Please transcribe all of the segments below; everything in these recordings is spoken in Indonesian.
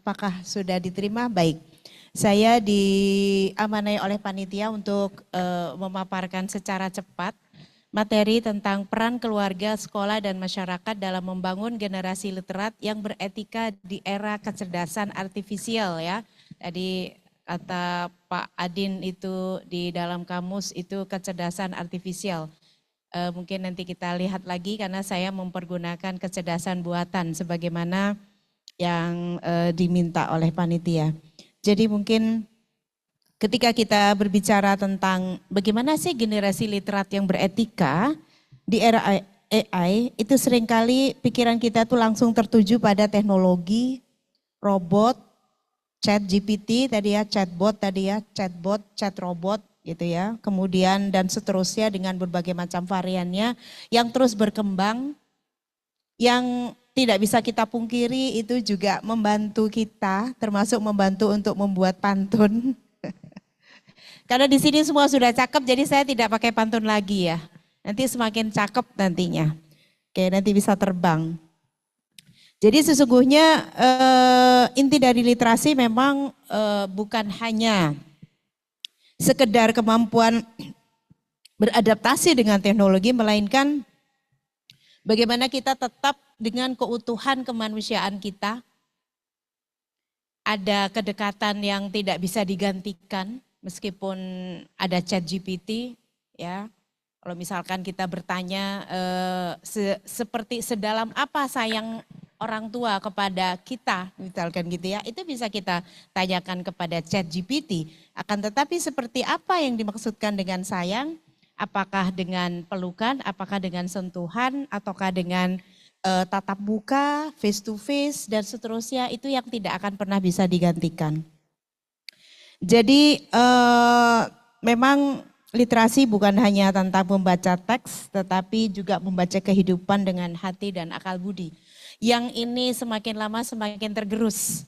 apakah sudah diterima? Baik. Saya diamanai oleh panitia untuk memaparkan secara cepat materi tentang peran keluarga, sekolah, dan masyarakat dalam membangun generasi literat yang beretika di era kecerdasan artifisial ya. Tadi kata Pak Adin itu di dalam kamus itu kecerdasan artifisial. Mungkin nanti kita lihat lagi karena saya mempergunakan kecerdasan buatan sebagaimana yang diminta oleh panitia. Jadi mungkin ketika kita berbicara tentang bagaimana sih generasi literat yang beretika di era AI, itu seringkali pikiran kita tuh langsung tertuju pada teknologi, robot, chat GPT tadi ya, chatbot tadi ya, chatbot, chat robot gitu ya. Kemudian dan seterusnya dengan berbagai macam variannya yang terus berkembang, yang tidak bisa kita pungkiri itu juga membantu kita, termasuk membantu untuk membuat pantun. Karena di sini semua sudah cakep, jadi saya tidak pakai pantun lagi ya. Nanti semakin cakep nantinya. Oke, nanti bisa terbang. Jadi sesungguhnya inti dari literasi memang bukan hanya sekedar kemampuan beradaptasi dengan teknologi, melainkan bagaimana kita tetap dengan keutuhan kemanusiaan kita, ada kedekatan yang tidak bisa digantikan meskipun ada chat GPT ya. Kalau misalkan kita bertanya seperti sedalam apa sayang orang tua kepada kita misalkan gitu ya, itu bisa kita tanyakan kepada chat GPT. Akan tetapi seperti apa yang dimaksudkan dengan sayang? Apakah dengan pelukan, apakah dengan sentuhan, ataukah dengan tatap muka, face to face, dan seterusnya, itu yang tidak akan pernah bisa digantikan. Jadi memang literasi bukan hanya tentang membaca teks, tetapi juga membaca kehidupan dengan hati dan akal budi. Yang ini semakin lama semakin tergerus.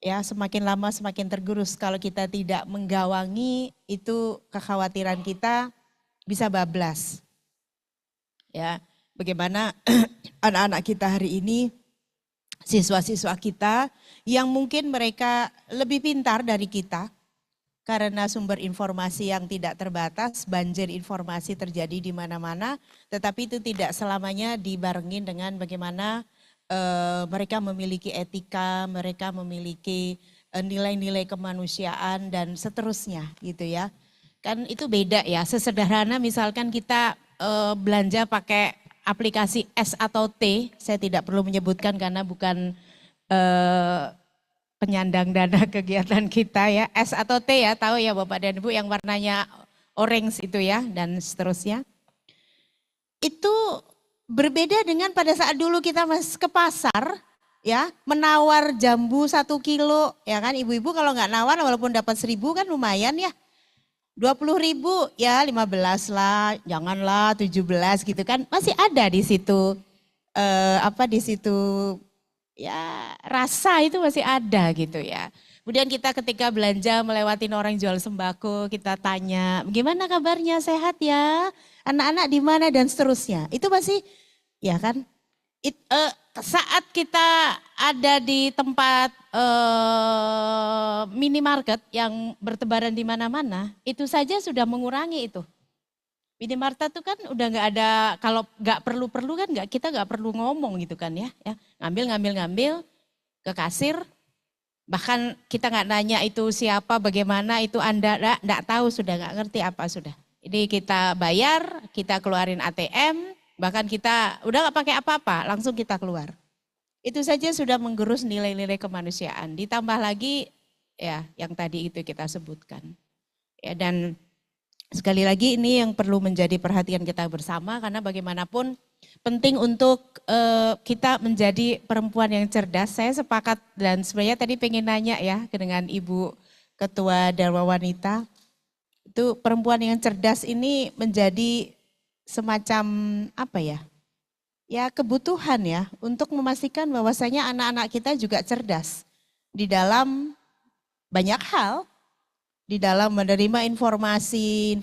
Ya, semakin lama semakin tergerus. Kalau kita tidak menggawangi, itu kekhawatiran kita bisa bablas. Ya, bagaimana anak-anak kita hari ini, siswa-siswa kita yang mungkin mereka lebih pintar dari kita karena sumber informasi yang tidak terbatas, banjir informasi terjadi di mana-mana, tetapi itu tidak selamanya dibarengin dengan bagaimana mereka memiliki etika, mereka memiliki nilai-nilai kemanusiaan dan seterusnya gitu ya. Kan itu beda ya, sesederhana misalkan kita belanja pakai aplikasi S atau T, saya tidak perlu menyebutkan karena bukan penyandang dana kegiatan kita ya, S atau T ya, tahu ya Bapak dan Ibu yang warnanya orange itu ya dan seterusnya. Itu berbeda dengan pada saat dulu kita masih ke pasar ya, menawar jambu 1 kilo ya kan, ibu-ibu kalau nggak nawar walaupun dapat 1.000 kan lumayan ya. 20.000 ya 15 lah, janganlah 17 gitu kan, masih ada di situ di situ ya rasa itu masih ada gitu ya. Kemudian kita ketika belanja melewati orang jual sembako, kita tanya gimana kabarnya, sehat ya, anak-anak di mana dan seterusnya. Itu masih ya kan. Saat kita ada di tempat minimarket yang bertebaran di mana-mana, itu saja sudah mengurangi itu. Minimarket itu kan udah nggak ada, kalau nggak perlu-perlu kan kita nggak perlu ngomong gitu kan ya, ngambil ke kasir, bahkan kita nggak nanya itu siapa, bagaimana itu Anda, nggak tahu, sudah nggak ngerti apa sudah. Ini kita bayar, kita keluarin ATM, bahkan kita udah nggak pakai apa-apa, langsung kita keluar. Itu saja sudah menggerus nilai-nilai kemanusiaan. Ditambah lagi ya yang tadi itu kita sebutkan. Ya, dan sekali lagi ini yang perlu menjadi perhatian kita bersama karena bagaimanapun penting untuk kita menjadi perempuan yang cerdas. Saya sepakat dan sebenarnya tadi pengen nanya ya dengan Ibu Ketua Dharma Wanita. Itu perempuan yang cerdas ini menjadi semacam apa ya? Ya kebutuhan ya untuk memastikan bahwasanya anak-anak kita juga cerdas di dalam banyak hal, di dalam menerima informasi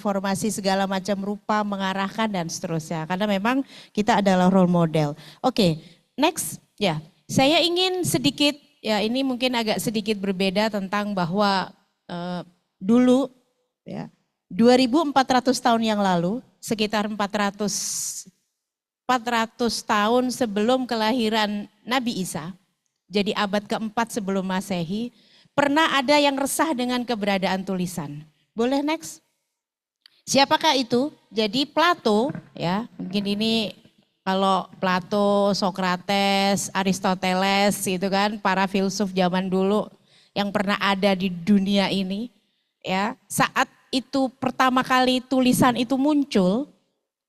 segala macam rupa, mengarahkan dan seterusnya. Karena memang kita adalah role model. Oke, next ya. Saya ingin sedikit ya ini mungkin agak sedikit berbeda tentang bahwa dulu ya 2400 tahun yang lalu, sekitar 400 tahun sebelum kelahiran Nabi Isa, jadi abad keempat sebelum Masehi, pernah ada yang resah dengan keberadaan tulisan. Boleh next? Siapakah itu? Jadi Plato, ya mungkin ini kalau Plato, Socrates, Aristoteles itu kan para filsuf zaman dulu yang pernah ada di dunia ini, ya saat itu pertama kali tulisan itu muncul,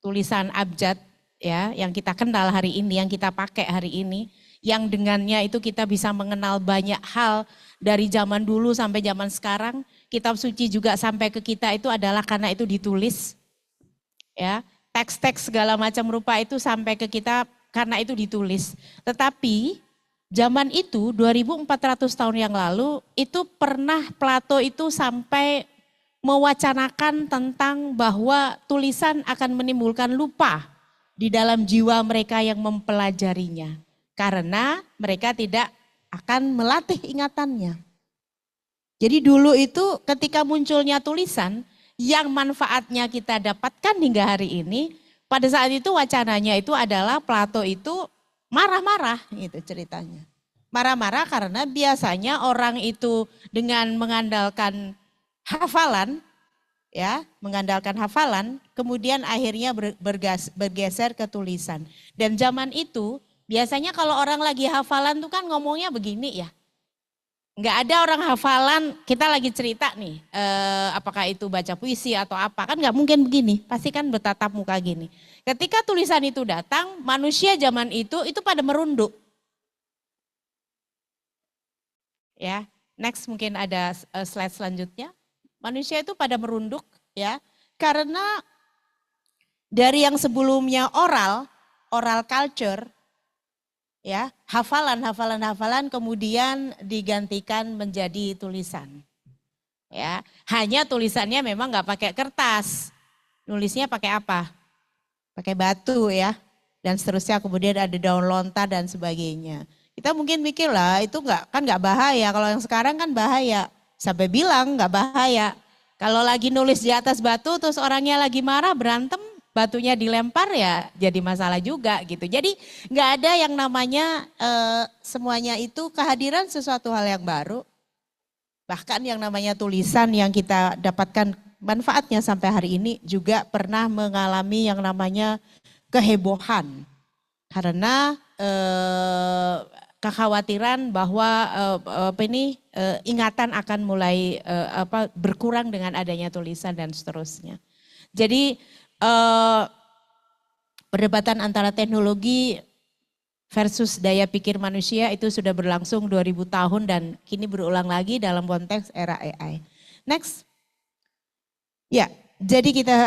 tulisan abjad ya yang kita kenal hari ini, yang kita pakai hari ini, yang dengannya itu kita bisa mengenal banyak hal dari zaman dulu sampai zaman sekarang. Kitab suci juga sampai ke kita itu adalah karena itu ditulis. Ya, teks-teks segala macam rupa itu sampai ke kita karena itu ditulis. Tetapi zaman itu 2400 tahun yang lalu itu pernah Plato itu sampai mewacanakan tentang bahwa tulisan akan menimbulkan lupa di dalam jiwa mereka yang mempelajarinya. Karena mereka tidak akan melatih ingatannya. Jadi dulu itu ketika munculnya tulisan yang manfaatnya kita dapatkan hingga hari ini, pada saat itu wacananya itu adalah Plato itu marah-marah gitu ceritanya. Marah-marah karena biasanya orang itu dengan mengandalkan hafalan, ya, mengandalkan hafalan, kemudian akhirnya bergeser ke tulisan. Dan zaman itu biasanya kalau orang lagi hafalan tuh kan ngomongnya begini ya. Nggak ada orang hafalan, kita lagi cerita nih, apakah itu baca puisi atau apa, kan nggak mungkin begini, pasti kan bertatap muka gini. Ketika tulisan itu datang, manusia zaman itu pada merunduk. Ya, next mungkin ada slide selanjutnya. Manusia itu pada merunduk ya, karena dari yang sebelumnya oral culture, ya, hafalan kemudian digantikan menjadi tulisan. Ya, hanya tulisannya memang nggak pakai kertas. Nulisnya pakai apa? Pakai batu ya. Dan seterusnya kemudian ada daun lontar dan sebagainya. Kita mungkin mikir lah itu nggak bahaya. Kalau yang sekarang kan bahaya. Sampai bilang nggak bahaya. Kalau lagi nulis di atas batu terus orangnya lagi marah berantem, batunya dilempar ya jadi masalah juga gitu. Jadi nggak ada yang namanya semuanya itu kehadiran sesuatu hal yang baru. Bahkan yang namanya tulisan yang kita dapatkan manfaatnya sampai hari ini juga pernah mengalami yang namanya kehebohan. Karena kekhawatiran bahwa ingatan akan mulai berkurang dengan adanya tulisan dan seterusnya. Jadi perdebatan antara teknologi versus daya pikir manusia itu sudah berlangsung 2000 tahun dan kini berulang lagi dalam konteks era AI. Next. Ya, jadi kita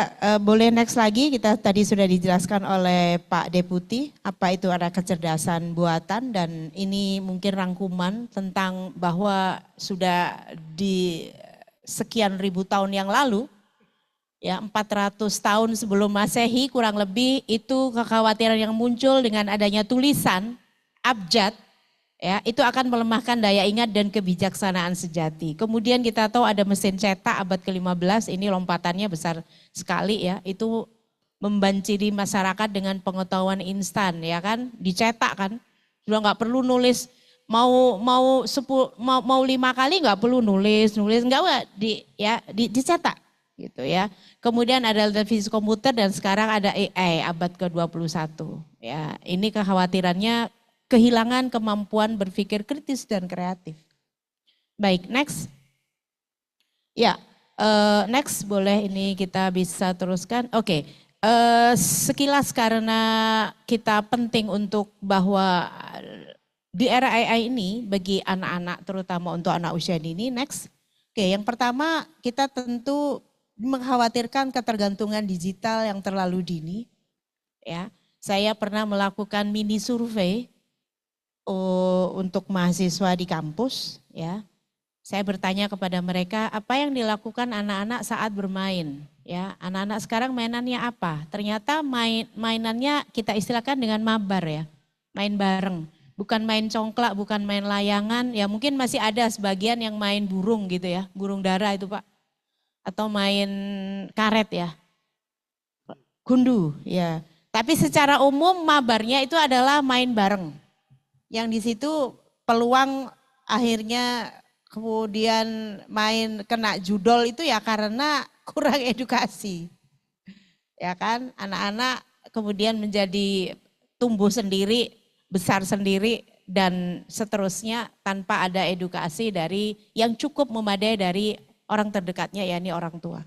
boleh next lagi, kita tadi sudah dijelaskan oleh Pak Deputi apa itu ada kecerdasan buatan dan ini mungkin rangkuman tentang bahwa sudah di sekian ribu tahun yang lalu, ya 400 tahun sebelum Masehi kurang lebih itu kekhawatiran yang muncul dengan adanya tulisan abjad, ya itu akan melemahkan daya ingat dan kebijaksanaan sejati. Kemudian kita tahu ada mesin cetak abad ke-15, ini lompatannya besar sekali ya, itu membanjiri masyarakat dengan pengetahuan instan ya kan, dicetak kan, sudah nggak perlu nulis mau 5 kali nggak perlu nulis nggak dicetak gitu ya. Kemudian ada televisi komputer dan sekarang ada AI abad ke-21. Ya, ini kekhawatirannya kehilangan kemampuan berpikir kritis dan kreatif. Baik, next. Ya, next boleh ini kita bisa teruskan. Oke, sekilas karena kita penting untuk bahwa di era AI ini bagi anak-anak terutama untuk anak usia dini, next. Oke, yang pertama kita tentu mengkhawatirkan ketergantungan digital yang terlalu dini. Ya, saya pernah melakukan mini survei untuk mahasiswa di kampus. Ya, saya bertanya kepada mereka apa yang dilakukan anak-anak saat bermain. Ya, anak-anak sekarang mainannya apa? Ternyata mainannya kita istilahkan dengan mabar ya, main bareng. Bukan main congklak, bukan main layangan, ya mungkin masih ada sebagian yang main burung gitu ya, burung dara itu Pak. Atau main karet ya, gundu ya. Tapi secara umum mabarnya itu adalah main bareng. Yang di situ peluang akhirnya kemudian main kena judol itu ya karena kurang edukasi. Ya kan, anak-anak kemudian menjadi tumbuh sendiri, besar sendiri dan seterusnya tanpa ada edukasi dari yang cukup memadai dari orang terdekatnya yakni orang tua.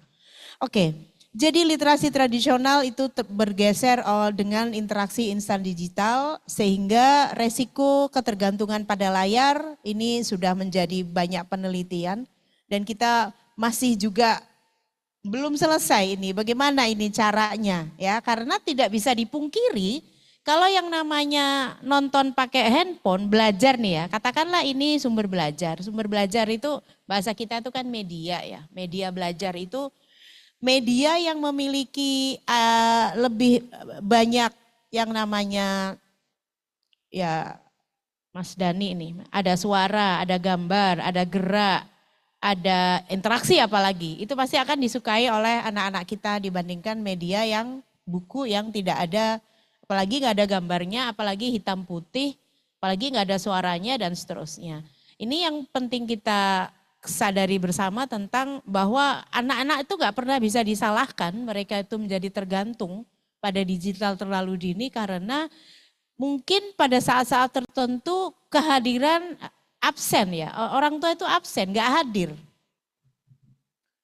Oke, jadi literasi tradisional itu bergeser dengan interaksi instan digital sehingga resiko ketergantungan pada layar ini sudah menjadi banyak penelitian dan kita masih juga belum selesai ini bagaimana ini caranya ya karena tidak bisa dipungkiri kalau yang namanya nonton pakai handphone belajar nih ya katakanlah ini sumber belajar itu bahasa kita itu kan media ya media belajar itu media yang memiliki lebih banyak yang namanya ya Mas Dani ini ada suara ada gambar ada gerak ada interaksi apalagi, itu pasti akan disukai oleh anak-anak kita dibandingkan media yang buku yang tidak ada, apalagi nggak ada gambarnya, apalagi hitam putih, apalagi nggak ada suaranya dan seterusnya. Ini yang penting kita sadari bersama tentang bahwa anak-anak itu nggak pernah bisa disalahkan, mereka itu menjadi tergantung pada digital terlalu dini karena mungkin pada saat-saat tertentu kehadiran absen ya, orang tua itu absen, gak hadir.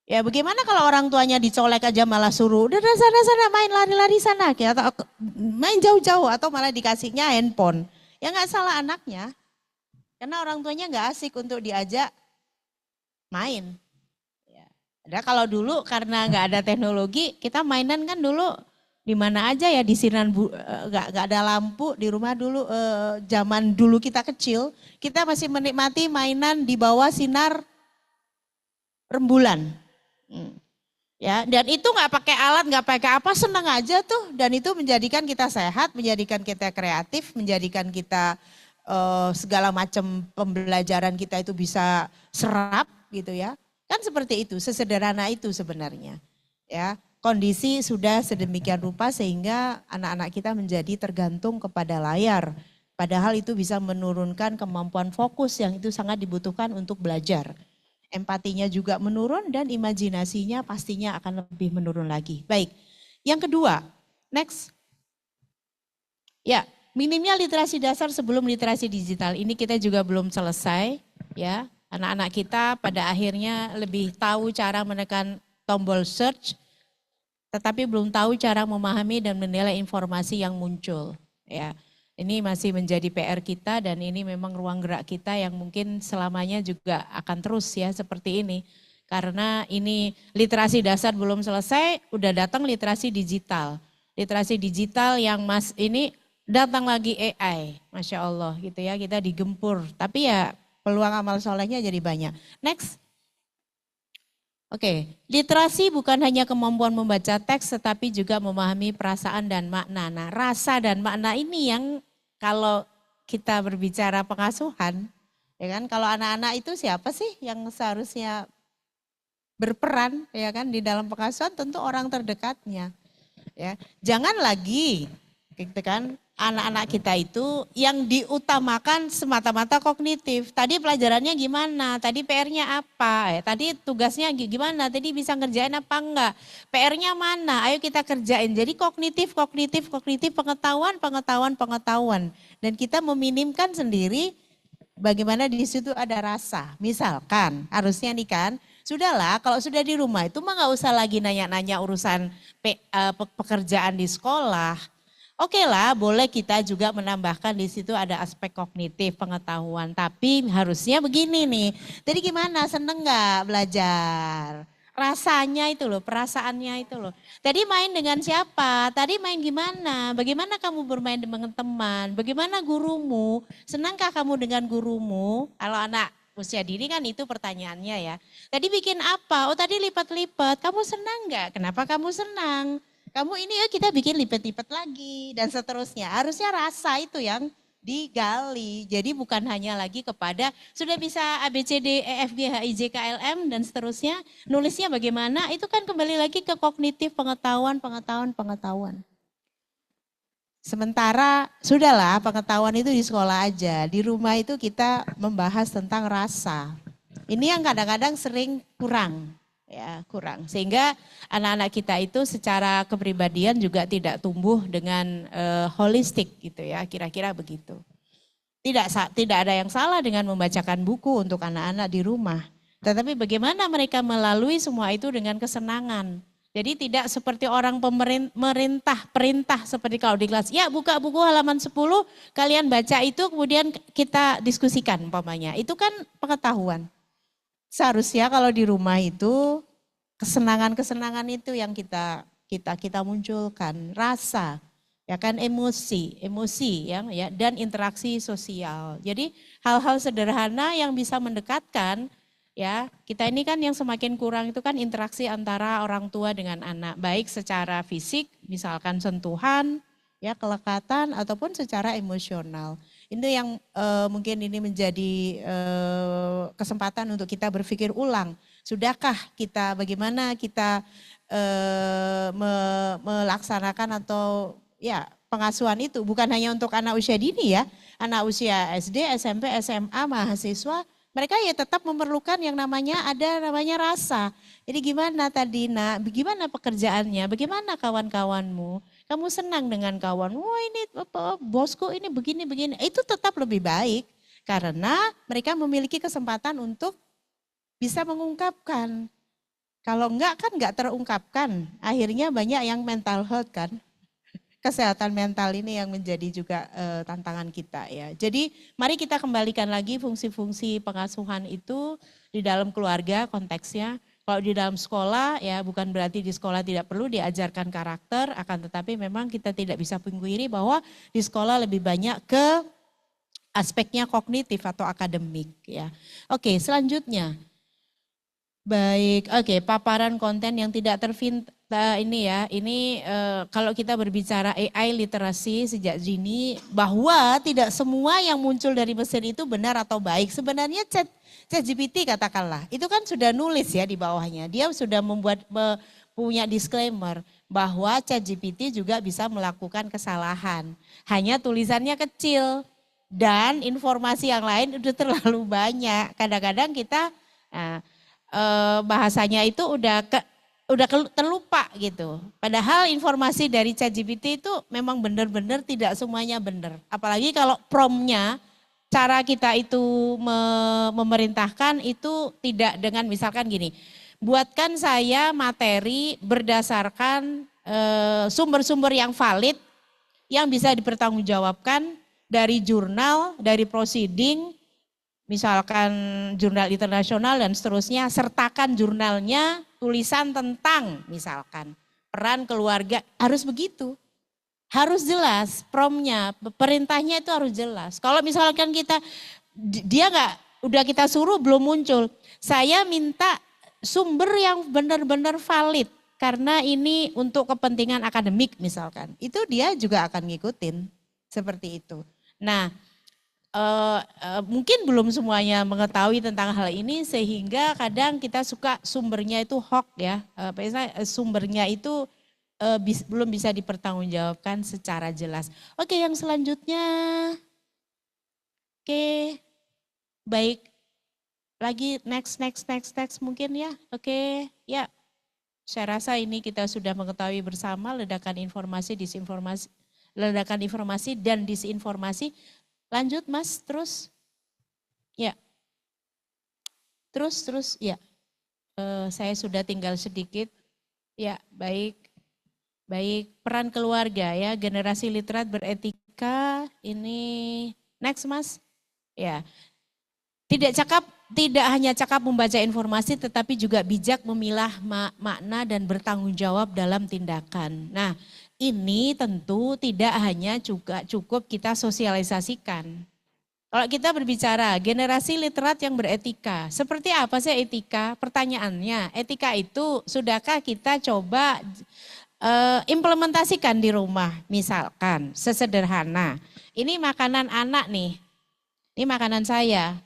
Ya bagaimana kalau orang tuanya dicolek aja malah suruh, udah sana main lari-lari sana, atau main jauh-jauh atau malah dikasihnya handphone. Ya gak salah anaknya, karena orang tuanya gak asik untuk diajak main. Ya. Ada kalau dulu karena gak ada teknologi, kita mainan kan dulu di mana aja ya di sinar nggak ada lampu di rumah dulu zaman dulu kita kecil kita masih menikmati mainan di bawah sinar rembulan ya dan itu nggak pakai alat nggak pakai apa senang aja tuh dan itu menjadikan kita sehat menjadikan kita kreatif menjadikan kita segala macam pembelajaran kita itu bisa serap gitu ya kan seperti itu sesederhana itu sebenarnya ya kondisi sudah sedemikian rupa sehingga anak-anak kita menjadi tergantung kepada layar. Padahal itu bisa menurunkan kemampuan fokus yang itu sangat dibutuhkan untuk belajar. Empatinya juga menurun dan imajinasinya pastinya akan lebih menurun lagi. Baik, yang kedua, next. Ya, minimnya literasi dasar sebelum literasi digital. Ini kita juga belum selesai. Ya, anak-anak kita pada akhirnya lebih tahu cara menekan tombol search, tetapi belum tahu cara memahami dan menilai informasi yang muncul. Ya, ini masih menjadi PR kita dan ini memang ruang gerak kita yang mungkin selamanya juga akan terus ya seperti ini. Karena ini literasi dasar belum selesai, udah datang literasi digital. Literasi digital yang ini datang lagi AI, Masya Allah gitu ya, kita digempur. Tapi ya peluang amal solehnya jadi banyak. Next. Oke, literasi bukan hanya kemampuan membaca teks tetapi juga memahami perasaan dan makna. Nah, rasa dan makna ini yang kalau kita berbicara pengasuhan, ya kan? Kalau anak-anak itu siapa sih yang seharusnya berperan ya kan di dalam pengasuhan tentu orang terdekatnya. Ya. Jangan lagi gitu kan anak-anak kita itu yang diutamakan semata-mata kognitif. Tadi pelajarannya gimana? Tadi PR-nya apa? Tadi tugasnya gimana? Tadi bisa ngerjain apa enggak? PR-nya mana? Ayo kita kerjain. Jadi kognitif, pengetahuan. Dan kita meminimkan sendiri bagaimana di situ ada rasa. Misalkan harusnya nih kan, sudahlah kalau sudah di rumah itu mah nggak usah lagi nanya-nanya urusan pekerjaan di sekolah. Oke lah, boleh kita juga menambahkan di situ ada aspek kognitif, pengetahuan. Tapi harusnya begini nih, tadi gimana, seneng gak belajar? Rasanya itu loh, perasaannya itu loh. Tadi main dengan siapa? Tadi main gimana? Bagaimana kamu bermain dengan teman? Bagaimana gurumu? Senangkah kamu dengan gurumu? Kalau anak usia dini kan itu pertanyaannya ya. Tadi bikin apa? Oh tadi lipat-lipat. Kamu senang gak? Kenapa kamu senang? Kamu ini ya kita bikin lipat-lipat lagi dan seterusnya. Harusnya rasa itu yang digali. Jadi bukan hanya lagi kepada sudah bisa A, B, C, D, E, F, G, H, I, J, K, L, M dan seterusnya. Nulisnya bagaimana? Itu kan kembali lagi ke kognitif pengetahuan. Sementara sudahlah pengetahuan itu di sekolah aja. Di rumah itu kita membahas tentang rasa. Ini yang kadang-kadang sering kurang. Ya, kurang. Sehingga anak-anak kita itu secara kepribadian juga tidak tumbuh dengan holistik gitu ya, kira-kira begitu. Tidak ada yang salah dengan membacakan buku untuk anak-anak di rumah. Tetapi bagaimana mereka melalui semua itu dengan kesenangan. Jadi tidak seperti orang perintah seperti kalau di kelas. Ya buka buku halaman 10, kalian baca itu kemudian kita diskusikan umpamanya. Itu kan pengetahuan. Seharusnya kalau di rumah itu kesenangan-kesenangan itu yang kita munculkan, rasa, ya kan emosi ya dan interaksi sosial. Jadi hal-hal sederhana yang bisa mendekatkan ya. Kita ini kan yang semakin kurang itu kan interaksi antara orang tua dengan anak, baik secara fisik misalkan sentuhan, ya kelekatan ataupun secara emosional. Itu yang mungkin ini menjadi kesempatan untuk kita berpikir ulang. Sudahkah kita, bagaimana kita melaksanakan atau ya pengasuhan itu bukan hanya untuk anak usia dini ya, anak usia SD, SMP, SMA, mahasiswa, mereka ya tetap memerlukan yang namanya rasa. Jadi gimana tadi nak, bagaimana pekerjaannya, bagaimana kawan-kawanmu, kamu senang dengan kawan, wah ini bosku ini begini, itu tetap lebih baik. Karena mereka memiliki kesempatan untuk bisa mengungkapkan. Kalau enggak kan enggak terungkapkan, akhirnya banyak yang mental health kan. Kesehatan mental ini yang menjadi juga tantangan kita ya. Jadi mari kita kembalikan lagi fungsi-fungsi pengasuhan itu di dalam keluarga konteksnya. Kalau di dalam sekolah ya bukan berarti di sekolah tidak perlu diajarkan karakter, akan tetapi memang kita tidak bisa pungkiri bahwa di sekolah lebih banyak ke aspeknya kognitif atau akademik ya. Oke, selanjutnya. Baik, oke, paparan konten yang tidak terfinta ini ya, ini kalau kita berbicara AI literasi sejak dini, bahwa tidak semua yang muncul dari mesin itu benar atau baik. Sebenarnya ChatGPT katakanlah, itu kan sudah nulis ya di bawahnya, dia sudah punya disclaimer bahwa ChatGPT juga bisa melakukan kesalahan. Hanya tulisannya kecil dan informasi yang lain udah terlalu banyak. Kadang-kadang kita bahasanya itu udah terlupa gitu. Padahal informasi dari ChatGPT itu memang benar-benar tidak semuanya benar. Apalagi kalau promptnya, cara kita itu memerintahkan itu tidak dengan misalkan gini, buatkan saya materi berdasarkan sumber-sumber yang valid, yang bisa dipertanggungjawabkan dari jurnal, dari proceeding, misalkan jurnal internasional dan seterusnya, sertakan jurnalnya tulisan tentang misalkan peran keluarga, harus begitu. Harus jelas promptnya, perintahnya itu harus jelas. Kalau misalkan dia udah kita suruh belum muncul, saya minta sumber yang benar-benar valid karena ini untuk kepentingan akademik misalkan, itu dia juga akan ngikutin seperti itu. Nah, mungkin belum semuanya mengetahui tentang hal ini sehingga kadang kita suka sumbernya itu hoax ya, sumbernya itu belum bisa dipertanggungjawabkan secara jelas. Oke, yang selanjutnya, oke, baik, lagi next mungkin ya, oke, ya, saya rasa ini kita sudah mengetahui bersama ledakan informasi dan disinformasi. Lanjut Mas, terus. Ya. Terus, ya. Saya sudah tinggal sedikit. Ya, baik. Peran keluarga ya, generasi literat beretika. Ini next Mas. Ya. Tidak hanya cakap membaca informasi tetapi juga bijak memilah makna dan bertanggung jawab dalam tindakan. Nah, ini tentu tidak hanya juga cukup kita sosialisasikan. Kalau kita berbicara generasi literat yang beretika, seperti apa sih etika? Pertanyaannya, etika itu sudahkah kita coba implementasikan di rumah, misalkan sesederhana, ini makanan anak nih, ini makanan saya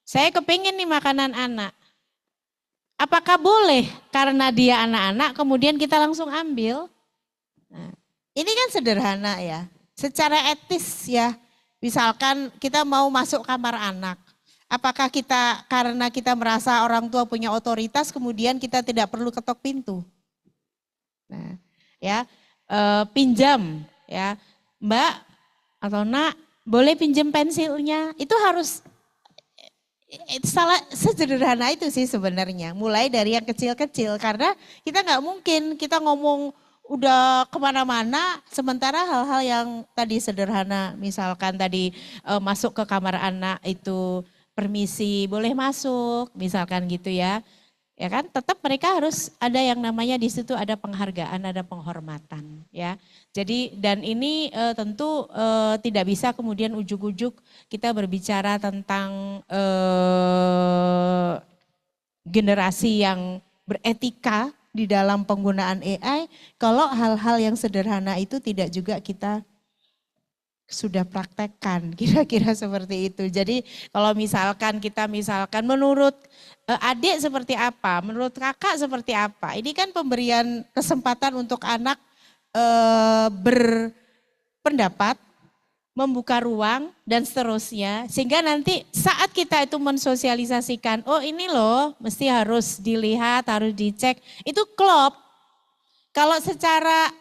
kepingin nih makanan anak. Apakah boleh karena dia anak-anak kemudian kita langsung ambil? Nah, ini kan sederhana ya, secara etis ya, misalkan kita mau masuk kamar anak. Apakah kita karena kita merasa orang tua punya otoritas kemudian kita tidak perlu ketok pintu? Nah, ya pinjam ya, Mbak atau Nak boleh pinjam pensilnya? Itu harus salah sederhana itu sih sebenarnya. Mulai dari yang kecil-kecil karena kita nggak mungkin kita ngomong udah kemana-mana sementara hal-hal yang tadi sederhana misalkan tadi masuk ke kamar anak itu permisi boleh masuk misalkan gitu ya. Ya kan tetap mereka harus ada yang namanya di situ ada penghargaan, ada penghormatan ya. Jadi dan ini tentu tidak bisa kemudian ujuk-ujuk kita berbicara tentang generasi yang beretika di dalam penggunaan AI kalau hal-hal yang sederhana itu tidak juga kita sudah praktekkan, kira-kira seperti itu. Jadi kalau misalkan kita menurut adik seperti apa, menurut kakak seperti apa, ini kan pemberian kesempatan untuk anak berpendapat, membuka ruang dan seterusnya. Sehingga nanti saat kita itu mensosialisasikan, oh ini loh mesti harus dilihat, harus dicek, itu klop. Kalau secara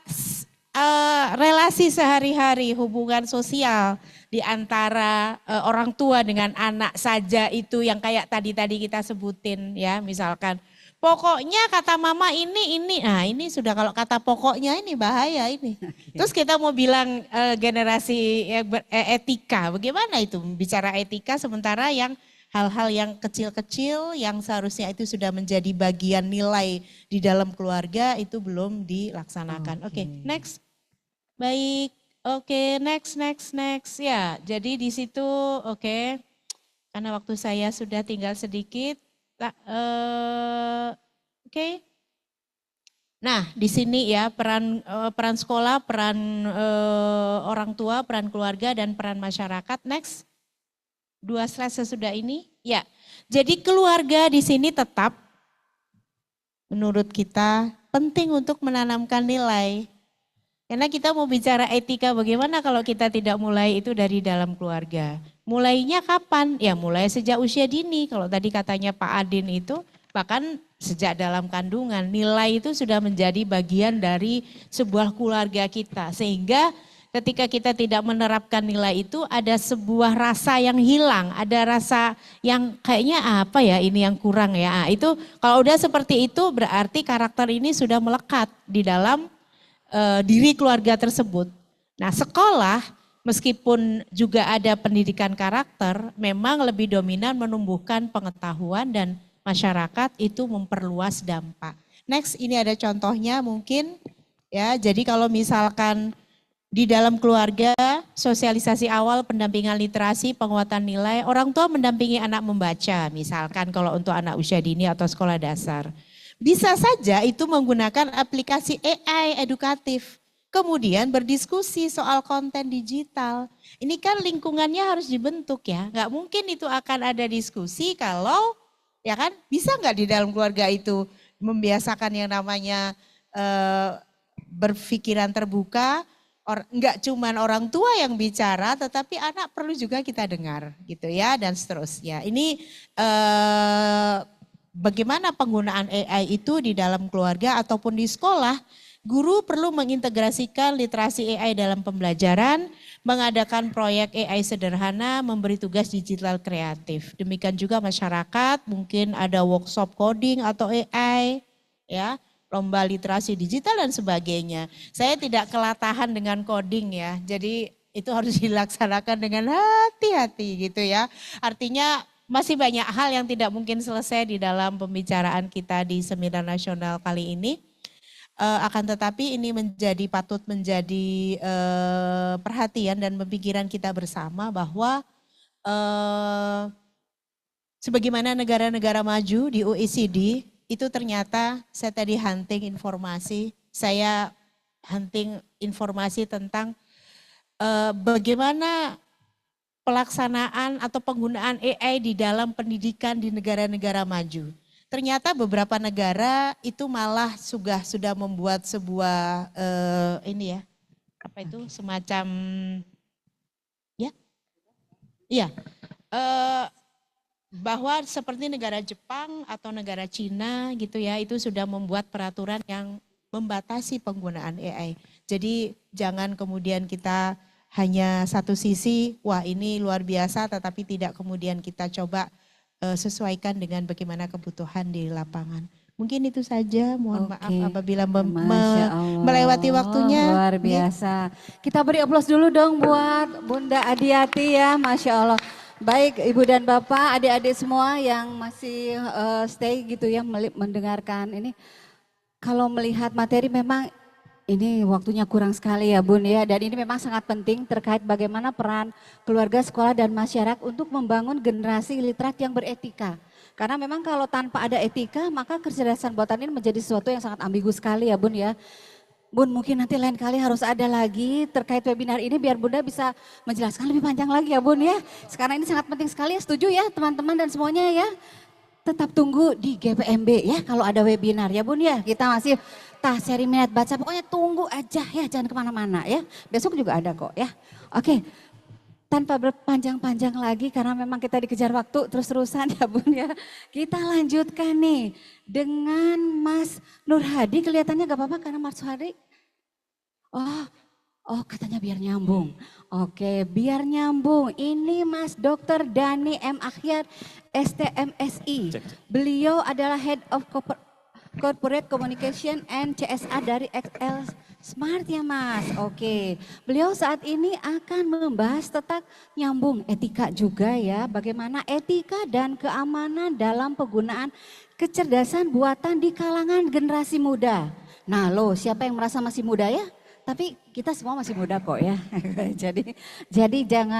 relasi sehari-hari, hubungan sosial di antara orang tua dengan anak saja itu yang kayak tadi kita sebutin ya misalkan. Pokoknya kata mama ini, nah ini sudah kalau kata pokoknya ini bahaya ini. Terus kita mau bilang generasi etika, bagaimana itu bicara etika sementara yang hal-hal yang kecil-kecil yang seharusnya itu sudah menjadi bagian nilai di dalam keluarga itu belum dilaksanakan. Oke, next. Baik, oke, next. Ya, jadi di situ oke, karena waktu saya sudah tinggal sedikit. Oke. Nah, di sini ya peran sekolah, peran orang tua, peran keluarga dan peran masyarakat. Next. 2 slide sesudah ini. Ya. Jadi keluarga di sini tetap menurut kita penting untuk menanamkan nilai. Karena kita mau bicara etika bagaimana kalau kita tidak mulai itu dari dalam keluarga. Mulainya kapan? Ya mulai sejak usia dini. Kalau tadi katanya Pak Adin itu bahkan sejak dalam kandungan. Nilai itu sudah menjadi bagian dari sebuah keluarga kita. Sehingga ketika kita tidak menerapkan nilai itu ada sebuah rasa yang hilang. Ada rasa yang kayaknya apa ya ini yang kurang ya. Itu kalau udah seperti itu berarti karakter ini sudah melekat di dalam diri keluarga tersebut. Nah sekolah meskipun juga ada pendidikan karakter memang lebih dominan menumbuhkan pengetahuan dan masyarakat itu memperluas dampak. Next ini ada contohnya mungkin ya jadi kalau misalkan di dalam keluarga sosialisasi awal pendampingan literasi penguatan nilai orang tua mendampingi anak membaca misalkan kalau untuk anak usia dini atau sekolah dasar. Bisa saja itu menggunakan aplikasi AI edukatif. Kemudian berdiskusi soal konten digital. Ini kan lingkungannya harus dibentuk ya. Nggak mungkin itu akan ada diskusi kalau ya kan bisa nggak di dalam keluarga itu membiasakan yang namanya berpikiran terbuka. Nggak cuman orang tua yang bicara tetapi anak perlu juga kita dengar gitu ya dan seterusnya. Ini bagaimana penggunaan AI itu di dalam keluarga ataupun di sekolah, guru perlu mengintegrasikan literasi AI dalam pembelajaran, mengadakan proyek AI sederhana, memberi tugas digital kreatif. Demikian juga masyarakat, mungkin ada workshop coding atau AI, ya, lomba literasi digital dan sebagainya. Saya tidak kelatahan dengan coding ya, jadi itu harus dilaksanakan dengan hati-hati gitu ya. Artinya masih banyak hal yang tidak mungkin selesai di dalam pembicaraan kita di seminar nasional kali ini. Akan tetapi ini patut menjadi perhatian dan pemikiran kita bersama bahwa sebagaimana negara-negara maju di OECD itu ternyata saya tadi hunting informasi, saya hunting informasi tentang bagaimana pelaksanaan atau penggunaan AI di dalam pendidikan di negara-negara maju. Ternyata beberapa negara itu malah sudah membuat sebuah ini ya, apa itu semacam ya, iya, bahwa seperti negara Jepang atau negara Cina gitu ya, itu sudah membuat peraturan yang membatasi penggunaan AI. Jadi jangan kemudian kita hanya satu sisi, wah ini luar biasa, tetapi tidak kemudian kita coba sesuaikan dengan bagaimana kebutuhan di lapangan. Mungkin itu saja, mohon maaf apabila melewati waktunya. Luar biasa. Kita beri aplaus dulu dong buat Bunda Adiati ya, Masya Allah. Baik Ibu dan Bapak, adik-adik semua yang masih stay gitu ya mendengarkan ini. Kalau melihat materi memang ini waktunya kurang sekali ya Bun ya, dan ini memang sangat penting terkait bagaimana peran keluarga, sekolah dan masyarakat untuk membangun generasi literat yang beretika. Karena memang kalau tanpa ada etika maka kecerdasan buatan ini menjadi sesuatu yang sangat ambigu sekali ya Bun ya. Bun mungkin nanti lain kali harus ada lagi terkait webinar ini biar Bunda bisa menjelaskan lebih panjang lagi ya Bun ya. Sekarang ini sangat penting sekali ya, setuju ya teman-teman dan semuanya ya. Tetap tunggu di GPMB ya kalau ada webinar ya Bun ya. Kita masih seri minat baca, pokoknya tunggu aja ya, jangan kemana-mana ya. Besok juga ada kok ya. Oke, tanpa berpanjang-panjang lagi karena memang kita dikejar waktu terus-terusan ya Bun ya. Kita lanjutkan nih dengan Mas Nur Hadi, kelihatannya gak apa-apa karena Mas Hadi. Oh katanya biar nyambung. Oke, biar nyambung. Ini Mas Dr. Dani M. Akhyar, STMSI. Beliau adalah Head of Corporate Communication and CSA dari XL Smart ya Mas. Oke, beliau saat ini akan membahas tentang nyambung etika juga ya. Bagaimana etika dan keamanan dalam penggunaan kecerdasan buatan di kalangan generasi muda. Nah lo siapa yang merasa masih muda ya? Tapi kita semua masih muda kok ya. Jadi jangan